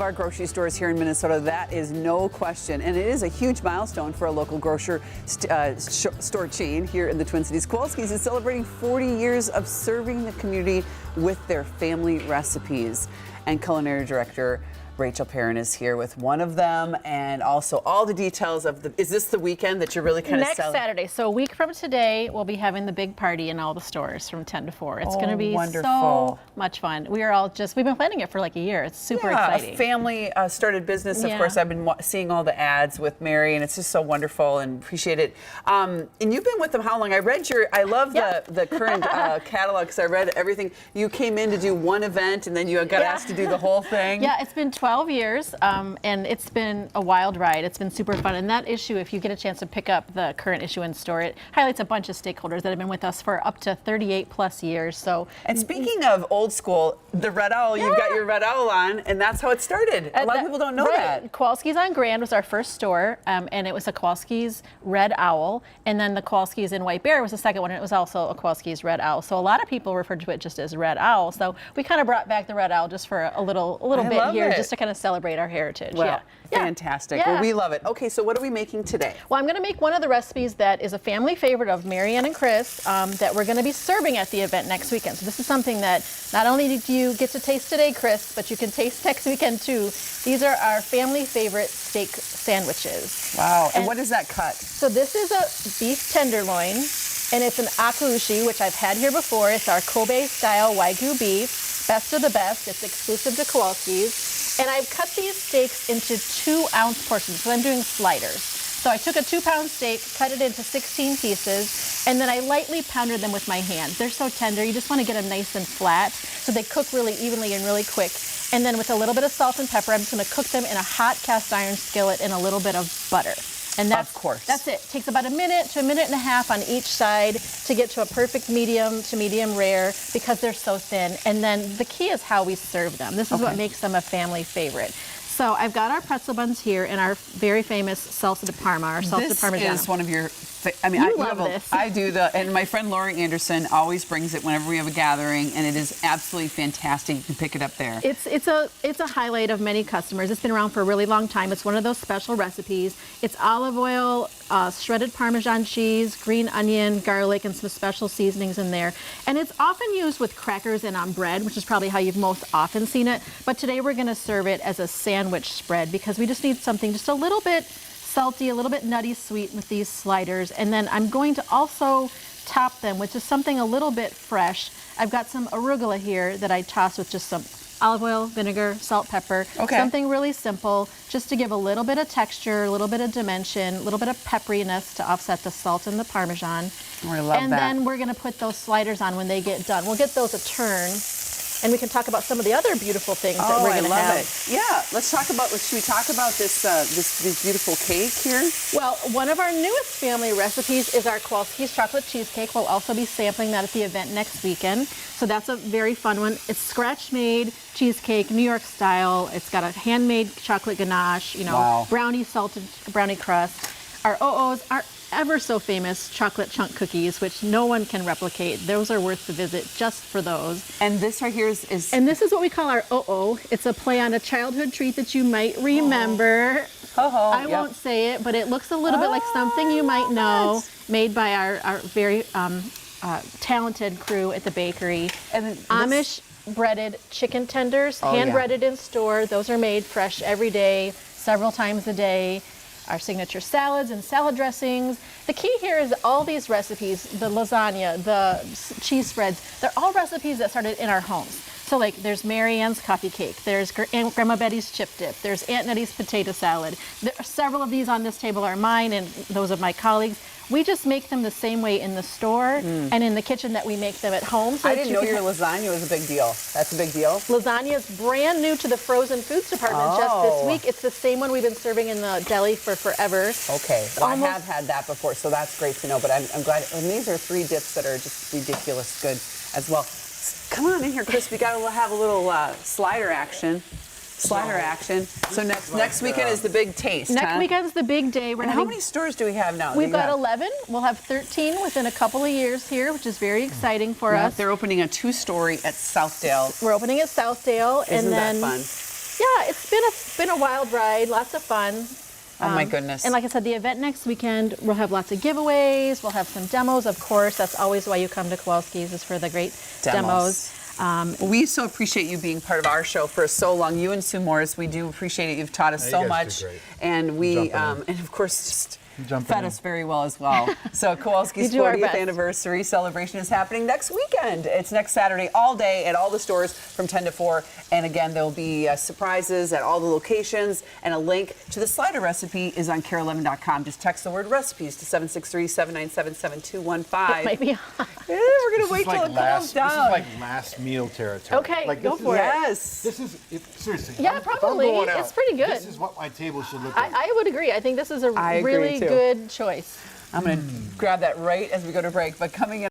Our grocery stores here in Minnesota, that is no question, and it is a huge milestone for a local grocery store chain here in the Twin Cities. Kowalski's is celebrating 40 years of serving the community with their family recipes, and Culinary Director Rachael Perron is here with one of them, and also all the details of the. Is this the weekend that you're really kind of next Saturday? So a week from today, we'll be having the big party in all the stores from 10 to 4. It's going to be so much fun. We are all we've been planning it for like a year. It's super exciting. A family started business. Of course, I've been seeing all the ads with Mary, and it's just so wonderful and appreciate it. And you've been with them how long? I love the current catalog because I read everything. You came in to do one event, and then you got asked to do the whole thing. Yeah, it's been 12 years, and it's been a wild ride. It's been super fun. And that issue, if you get a chance to pick up the current issue in store, it highlights a bunch of stakeholders that have been with us for up to 38 plus years. So, and speaking of old school, the Red Owl, you've got your Red Owl on, and that's how it started. A lot of people don't know that. Kowalski's on Grand was our first store, and it was a Kowalski's Red Owl, and then the Kowalski's in White Bear was the second one, and it was also a Kowalski's Red Owl. So a lot of people referred to it just as Red Owl. So we kind of brought back the Red Owl just for a little bit here, just to kind of celebrate our heritage. Well, fantastic. Well, we love it. Okay, so what are we making today? Well, I'm going to make one of the recipes that is a family favorite of Marianne and Chris that we're going to be serving at the event next weekend. So this is something that not only do you get to taste today, Chris, but you can taste next weekend too. These are our family favorite steak sandwiches. Wow. And what is that cut? So this is a beef tenderloin, and it's an akuushi, which I've had here before. It's our Kobe style Wagyu beef, best of the best. It's exclusive to Kowalski's. And I've cut these steaks into 2-ounce portions, so I'm doing sliders. So I took a 2-pound steak, cut it into 16 pieces, and then I lightly pounded them with my hand. They're so tender, you just want to get them nice and flat, so they cook really evenly and really quick. And then with a little bit of salt and pepper, I'm just going to cook them in a hot cast iron skillet in a little bit of butter. And that's, of course. That's it. It takes about a minute to a minute and a half on each side to get to a perfect medium to medium rare because they're so thin. And then the key is how we serve them. This is what makes them a family favorite. So I've got our pretzel buns here and our very famous salsa de parma, our salsa parmesan. This is one of your. I love this. I do and my friend Lori Anderson always brings it whenever we have a gathering, and it is absolutely fantastic. You can pick it up there. It's a highlight of many customers. It's been around for a really long time. It's one of those special recipes. It's olive oil, shredded Parmesan cheese, green onion, garlic, and some special seasonings in there. And it's often used with crackers and on bread, which is probably how you've most often seen it. But today we're going to serve it as a sandwich spread because we just need something just a little bit salty, a little bit nutty sweet with these sliders. And then I'm going to also top them with just something a little bit fresh. I've got some arugula here that I toss with just some olive oil, vinegar, salt, pepper. Something really simple, just to give a little bit of texture, a little bit of dimension, a little bit of pepperiness to offset the salt and the Parmesan. Oh, I love that. And then we're going to put those sliders on when they get done. We'll get those a turn. And we can talk about some of the other beautiful things that we're going to have. Yeah, let's talk about. Should we talk about this this beautiful cake here? Well, one of our newest family recipes is our Kowalski's chocolate cheesecake. We'll also be sampling that at the event next weekend. So that's a very fun one. It's scratch-made cheesecake, New York style. It's got a handmade chocolate ganache, brownie salted brownie crust. Our OOs are ever so famous chocolate chunk cookies, which no one can replicate. Those are worth the visit just for those. And this right here is... And this is what we call our OO. It's a play on a childhood treat that you might remember. I won't say it, but it looks a little bit like something you might know, made by our very talented crew at the bakery. And Amish breaded chicken tenders, hand breaded in store. Those are made fresh every day, several times a day. Our signature salads and salad dressings. The key here is all these recipes, the lasagna, the cheese spreads, they're all recipes that started in our homes. So like there's Mary Ann's coffee cake, there's Grandma Betty's chip dip, there's Aunt Nettie's potato salad. There are several of these on this table are mine and those of my colleagues. We just make them the same way in the store and in the kitchen that we make them at home. So I didn't know your lasagna was a big deal. That's a big deal? Lasagna is brand new to the frozen foods department just this week. It's the same one we've been serving in the deli for forever. Okay, well, I have had that before, so that's great to know. But I'm glad. And these are 3 dips that are just ridiculous good as well. Come on in here, Chris. We got to have a little slider action. So next weekend is the big taste. Next weekend is the big day. And how many stores do we have now? We've got 11. We'll have 13 within a couple of years here, which is very exciting for us. They're opening a 2-story at Southdale. We're opening at Southdale. Isn't that fun? Yeah, it's been a wild ride, lots of fun. Oh my goodness. And like I said, the event next weekend, we'll have lots of giveaways, we'll have some demos, of course. That's always why you come to Kowalski's, is for the great demos. We so appreciate you being part of our show for so long. You and Sue Morris, we do appreciate it. You've taught us so much. And we, and of course, just fed us very well as well. So Kowalski's 40th anniversary celebration is happening next weekend. It's next Saturday, all day at all the stores from 10 to 4. And again, there'll be surprises at all the locations, and a link to the slider recipe is on KARE11.com. Just text the word recipes to 763-797-7215. It might be hot. Yeah, we're going to wait till it cools down. This is like last meal territory. Okay, like, go for it. Yes. This is, seriously. Yeah, probably. It's pretty good. This is what my table should look like. I would agree. I think this is a really good choice. I'm going to grab that right as we go to break. But coming in